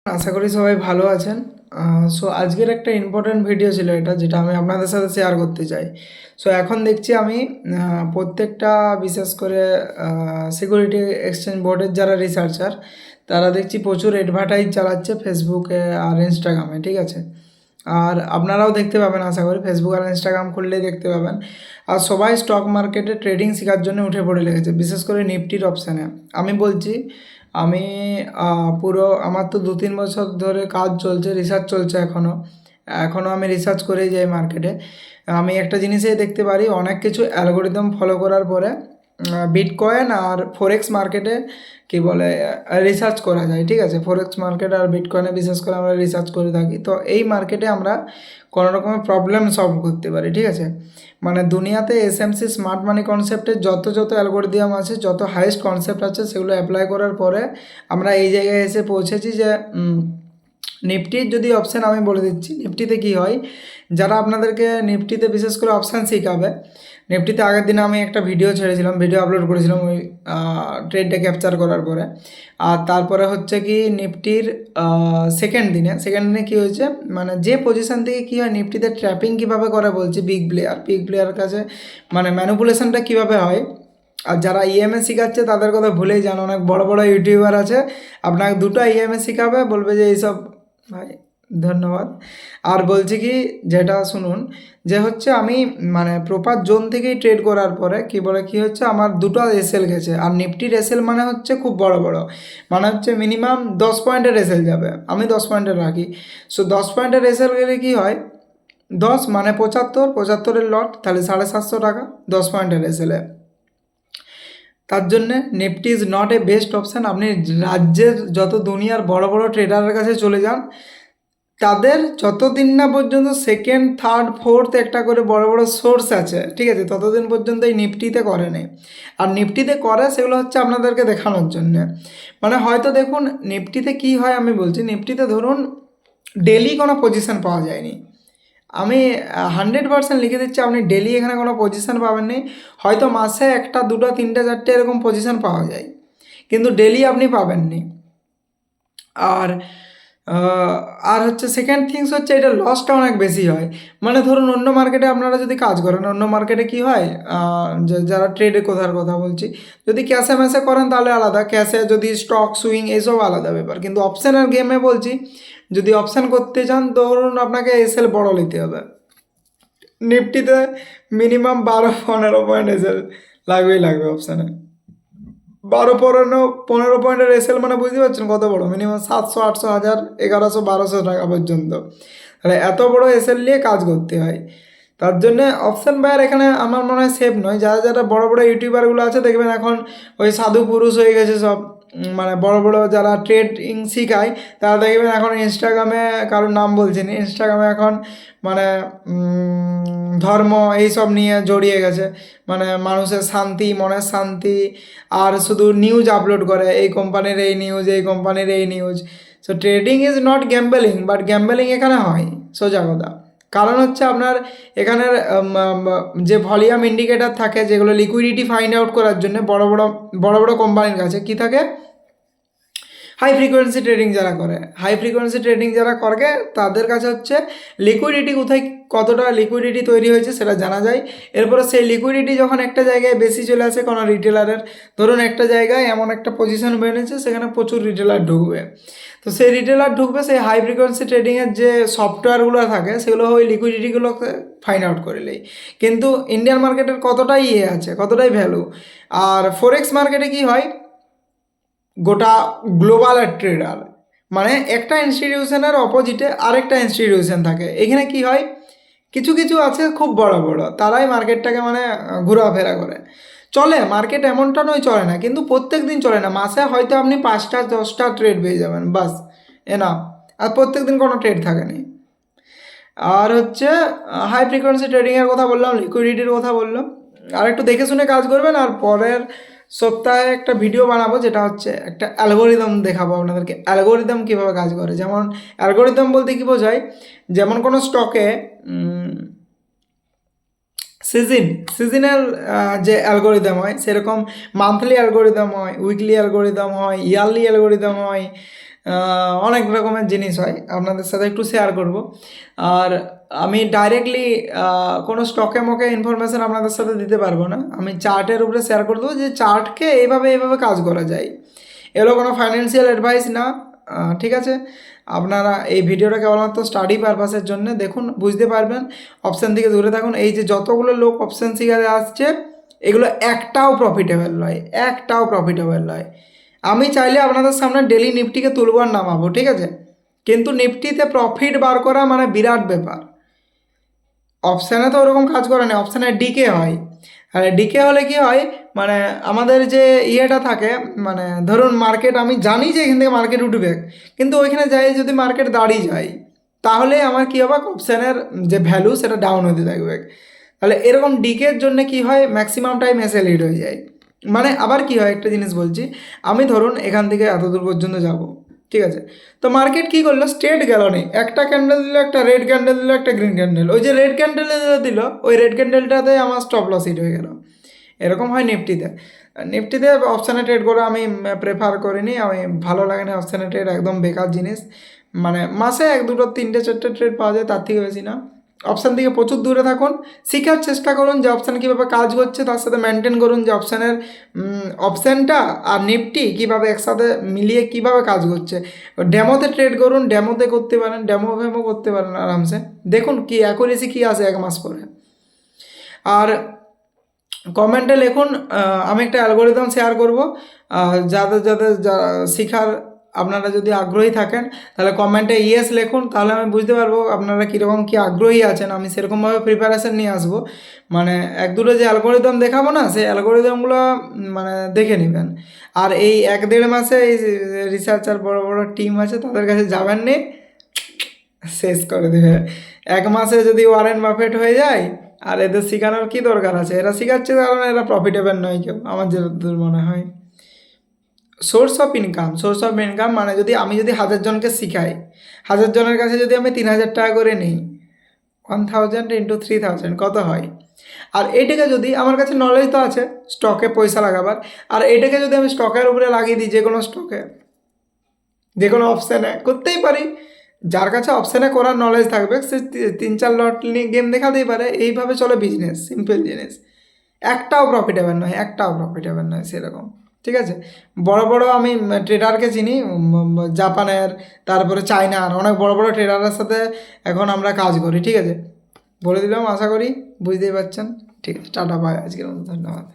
আশা করি সবাই ভালো আছেন। সো আজকের একটা ইম্পর্ট্যান্ট ভিডিও ছিল এটা, যেটা আমি আপনাদের সাথে শেয়ার করতে চাই। সো এখন দেখছি আমি প্রত্যেকটা বিশেষ করে সিকিউরিটি এক্সচেঞ্জ বোর্ডের যারা রিসার্চার, তারা দেখছি প্রচুর অ্যাডভার্টাইজ চালাচ্ছে ফেসবুকে আর ইনস্টাগ্রামে, ঠিক আছে? আর আপনারাও দেখতে পাবেন, আশা করি ফেসবুক আর ইনস্টাগ্রাম খুললেই দেখতে পাবেন। আর সবাই স্টক মার্কেটে ট্রেডিং শেখার জন্য উঠে পড়ে লেগেছে, বিশেষ করে নিফটির অপশানে। আমি বলছি, আমি পুরো আমার তো 2-3 বছর ধরে কাজ চলছে, রিসার্চ চলছে এখনও আমি রিসার্চ করেই যাই মার্কেটে। আমি একটা জিনিসেই দেখতে পারি, অনেক কিছু অ্যালগোরিদম ফলো করার পরে বিটকয়েন আর ফরেক্স মার্কেটে কী বলে রিসার্চ করা যায়, ঠিক আছে? ফরেক্স মার্কেট আর বিটকয়েনে বিশেষ করে আমরা রিসার্চ করে থাকি। তো এই মার্কেটে আমরা কোনো রকমের প্রবলেম সলভ করতে পারি, ঠিক আছে? মানে দুনিয়াতে এসএমসি স্মার্ট মানি কনসেপ্টের যত অ্যালগোরিদম আছে, যত হাইয়েস্ট কনসেপ্ট আছে, সেগুলো অ্যাপ্লাই করার পরে আমরা এই জায়গায় এসে পৌঁছেছি যে নিফটির যদি অপশান আমি বলে দিচ্ছি, নিফটিতে কি হয়, যারা আপনাদেরকে নিফটিতে বিশেষ করে অপশান শেখাবে, নিফটিতে আগের দিনে আমি একটা ভিডিও ছেড়েছিলাম, ভিডিও আপলোড করেছিলাম ওই ট্রেডটা ক্যাপচার করার পরে। আর তারপরে হচ্ছে কি নিফটির সেকেন্ড দিনে কী হয়েছে, মানে যে পজিশান থেকে কী হয়, নিফটিতে ট্র্যাপিং কীভাবে করে বলছি, বিগ প্লেয়ারের কাছে মানে ম্যানিপুলেশনটা কীভাবে হয়। আর যারা ইএমএ শেখাচ্ছে তাদের কথা ভুলেই যান, অনেক বড় বড় ইউটিউবার আছে, আপনাকে দুটো ইএমএ শেখাবে, বলবে যে এইসব ভাই। ধন্যবাদ। আর বলছি কি, যেটা শুনুন, যে হচ্ছে আমি মানে প্রপার জোন থেকেই ট্রেড করার পরে কী হচ্ছে, আমার দুটো এসএল গেছে। আর নিফটির এসএল মানে হচ্ছে খুব বড় বড়, মানে হচ্ছে মিনিমাম 10 পয়েন্টের এসএল যাবে, আমি 10 পয়েন্টের রাখি। সো 10 পয়েন্টের এসএল গেলে কী হয়, 10 মানে 75 লট, তাহলে 750 টাকা 10 পয়েন্টের এসএলে। তার জন্যে Nifty is not a best option. আপনি রাজ্যের যত দুনিয়ার বড় বড় ট্রেডারের কাছে চলে যান, তাদের যতদিন না পর্যন্ত সেকেন্ড, থার্ড, ফোর্থ একটা করে বড় বড় সোর্স আছে, ঠিক আছে, ততদিন পর্যন্ত এই নিফটিতে করে নেই। আর নিফটিতে করে সেগুলো হচ্ছে আপনাদেরকে দেখানোর জন্যে। মানে হয়তো দেখুন নিফটিতে কি হয়, আমি বলছি নিফটিতে ধরুন ডেলি কোনো পজিশন পাওয়া যায়নি, আমি 100% লিখে দিচ্ছি, আপনি ডেলি এখানে কোনো পজিশান পাবেননি। হয়তো মাসে একটা, দুটো, তিনটে, চারটে এরকম পজিশান পাওয়া যায়, কিন্তু ডেলি আপনি পাবেননি। আর আর হচ্ছে সেকেন্ড থিংস হচ্ছে, এটা লসটা অনেক বেশি হয়। মানে ধরুন অন্য মার্কেটে আপনারা যদি কাজ করেন, অন্য মার্কেটে কি হয়, যারা ট্রেডের কথা বলছি, যদি ক্যাশে ম্যাশে করেন তাহলে আলাদা, ক্যাশে যদি স্টক সুইং এইসব আলাদা ব্যাপার। কিন্তু অপশানের গেমে বলছি, যদি অপশান করতে চান ধরুন আপনাকে এসএল বড় নিতে হবে। নিফটিতে মিনিমাম 12-15 পয়েন্ট এসএল লাগবে অপশানে। 12-15 পয়েন্টের এসএল মানে বুঝতে পারছেন কত বড়, মিনিমাম 700, 800, 1000, 1100, 1200 টাকা পর্যন্ত। তাহলে এত বড় এসএল নিয়ে কাজ করতে হয়। তার জন্যে অপশান বায়ার এখানে আমার মনে হয় সেফ নয়। যারা বড় বড় ইউটিউবারগুলো আছে দেখবেন এখন ওই সাধু পুরুষ হয়ে গেছে সব, মানে বড় বড় যারা ট্রেডিং শেখায়, তারা দেখবেন এখন ইনস্টাগ্রামে, কারোর নাম বলছি না, ইনস্টাগ্রামে এখন মানে ধর্ম এইসব নিয়ে জড়িয়ে গেছে। মানে মানুষের শান্তি, মনের শান্তি, আর শুধু নিউজ আপলোড করে, এই কোম্পানির এই নিউজ, এই কোম্পানির এই news. So trading is not gambling, but gambling এখানে হয়, সোজা কথা। কারণ হচ্ছে আপনার এখানের যে ভলিউম ইন্ডিকেটার থাকে, যেগুলো লিকুইডিটি ফাইন্ড আউট করার জন্য বড় বড় কোম্পানির কাছে কী থাকে, হাই ফ্রিকোয়েন্সি ট্রেডিং যারা করে তাদের কাছে হচ্ছে লিকুইডিটি কোথায়, কতটা লিকুইডিটি তৈরি হয়েছে সেটা জানা যায়। এরপরে সেই লিকুইডিটি যখন একটা জায়গায় বেশি চলে আসে কোনো রিটেলারের, ধরুন একটা জায়গায় এমন একটা পজিশন বেরিয়েছে, সেখানে প্রচুর রিটেলার ঢুকবে। তো সেই রিটেলার ঢুকবে, সেই হাই ফ্রিকোয়েন্সি ট্রেডিংয়ের যে সফটওয়্যারগুলো থাকে, সেগুলো ওই লিকুইডিটিগুলোকে ফাইন্ড আউট করলেই। কিন্তু ইন্ডিয়ান মার্কেটের কতটাই আছে, কতটাই ভ্যালু। আর ফরেক্স মার্কেটে কি হয়, গোটা গ্লোবাল ট্রেডার, মানে একটা ইনস্টিটিউশনের অপোজিটে আরেকটা ইনস্টিটিউশন থাকে। এখানে কি হয়, কিছু আছে খুব বড় বড়, তারাই মার্কেটটাকে মানে ঘোরাফেরা করে চলে। মার্কেট এমনটা নয় চলে না, কিন্তু প্রত্যেক দিন চলে না। মাসে হয়তো আপনি 5টা 10টা ট্রেড পেয়ে যাবেন, বাস এনা। আর প্রত্যেক দিন কোনো ট্রেড থাকেনি। আর হচ্ছে হাই ফ্রিকোয়েন্সি ট্রেডিংয়ের কথা বললাম, লিকুইডিটির কথা বললাম। আর একটু দেখে শুনে কাজ করবেন। আর পরের সপ্তাহে একটা ভিডিও বানাবো, যেটা হচ্ছে একটা অ্যালগোরিদম দেখাবো আপনাদেরকে, অ্যালগোরিদম কীভাবে কাজ করে। যেমন অ্যালগোরিদম বলতে কী বোঝায়, যেমন কোনো স্টকে সিজনাল যে অ্যালগোরিদম হয়, সেরকম মান্থলি অ্যালগোরিদম হয়, উইকলি অ্যালগোরিদম হয়, ইয়ারলি অ্যালগোরিদম হয়, অনেক রকমের জিনিস হয়, আপনাদের সাথে একটু শেয়ার করব। আর আমি ডাইরেক্টলি কোনো স্টকে মকে ইনফরমেশান আপনাদের সাথে দিতে পারবো না, আমি চার্টের উপরে শেয়ার করে দেবো যে চার্টকে এইভাবে এইভাবে কাজ করা যায়। এগুলো কোনো ফাইন্যান্সিয়াল অ্যাডভাইস না, ঠিক আছে? আপনারা এই ভিডিওটা কেবলমাত্র স্টাডি পারপাসের জন্য দেখুন, বুঝতে পারবেন। অপশান থেকে দূরে থাকুন। এই যে যতগুলো লোক অপশান শিখাতে আসছে এগুলো একটাও প্রফিটেবল নয়, একটাও প্রফিটেবল নয়। আমি চাইলে আপনাদের সামনে ডেলি নিফটিকে তুলব আর নামাবো, ঠিক আছে? কিন্তু নিফটিতে প্রফিট বার করা মানে বিরাট ব্যাপার। অপশানে তো ওরকম কাজ করে না, অপশানে ডিকে হয়। আর ডিকে হলে কি হয়, মানে আমাদের যে ইয়েটা থাকে, মানে ধরুন মার্কেট, আমি জানি যে এখান থেকে মার্কেট উঠবে, কিন্তু ওইখানে যাই যদি মার্কেট দাঁড়িয়ে যায় তাহলে আমার কী হবে, অপশানের যে ভ্যালু সেটা ডাউন হতে থাকবে। তাহলে এরকম ডিকের জন্য কি হয়, ম্যাক্সিমাম টাইম এসে লিড হয়ে যায়। মানে আবার কি হয়, একটা জিনিস বলছি, আমি ধরুন এখান থেকে এত দূর পর্যন্ত যাব, ঠিক আছে? তো মার্কেট কী করলো, স্ট্রেট গেল না, একটা ক্যান্ডেল দিল, একটা রেড ক্যান্ডেল দিল, একটা গ্রিন ক্যান্ডেল, ওই যে রেড ক্যান্ডেল দিল ওই রেড ক্যান্ডেলটাতে আমার স্টপ লস হিট হয়ে গেল। এরকম হয় নিফটিতে। নিফটিতে অপশানে ট্রেড করে আমি প্রেফার করিনি, আমি ভালো লাগে না অপশানে ট্রেড, একদম বেকার জিনিস। মানে মাসে 1 2 3 4 ট্রেড পাওয়া যায়, তার থেকে বেশি না। অপশান থেকে প্রচুর দূরে থাকুন, শেখার চেষ্টা করুন যে অপশান কীভাবে কাজ করছে, তার সাথে মেনটেন করুন যে অপশানের অপশানটা আর নিফটি কীভাবে একসাথে মিলিয়ে কীভাবে কাজ করছে। ডেমোতে ট্রেড করুন, ডেমোতে করতে পারেন, ডেমো ফেমো করতে পারেন আরামসে, দেখুন কি অ্যাকুরেসি কী আসে 1 মাস পরে। আর কমেন্টে লিখুন, আমি একটা অ্যালগোরিদম শেয়ার করব, যাদের যাদের শেখার আপনারা যদি আগ্রহী থাকেন তাহলে কমেন্টে ইয়েস লিখুন, তাহলে আমি বুঝতে পারবো আপনারা কীরকম কী আগ্রহী আছেন, আমি সেরকমভাবে প্রিপারেশান নিয়ে আসবো। মানে 1 2টো যে অ্যালগোরিদম দেখাবো না, সেই অ্যালগোরিদমগুলো মানে দেখে নেবেন। আর এই 1 1.5 মাসে এই রিসার্চার বড় বড় টিম আছে, তাদের কাছে যাবেন নি, শেষ করে দেবে। 1 মাসে যদি ওয়ারেন বাফেট হয়ে যায়, আর এদের শেখানোর কী দরকার আছে, এরা শেখাচ্ছে কারণ এরা প্রফিটেবল নয় কেউ, আমার যতদূর মনে হয়। সোর্স অফ ইনকাম মানে আমি যদি 1000 জনকে শিখাই, 1000 জনের কাছে যদি আমি 3000 টাকা করে নিই, 1000 ইন্টু 3000 কত হয়? আর এইটাকে যদি আমার কাছে নলেজ তো আছে স্টকে পয়সা লাগাবার, আর এইটাকে যদি আমি স্টকের উপরে লাগিয়ে দিই, যে কোনো স্টকে, যে কোনো অপশানে করতেই পারি। যার কাছে অপশানে করার নলেজ থাকবে সে 3 4 লট নিয়ে গেম দেখাতেই পারে। এইভাবে চলে বিজনেস, সিম্পল জিনিস। একটাও প্রফিটেবল নয় সেরকম, ঠিক আছে? বড় বড় আমি ট্রেডারকে চিনি, জাপানের, তারপরে চায়নার অনেক বড় বড় ট্রেডারের সাথে এখন আমরা কাজ করি, ঠিক আছে? বলে দিলাম, আশা করি বুঝতেই পারছেন। ঠিক আছে, টাটা বাই, আজকের মতো ধন্যবাদ।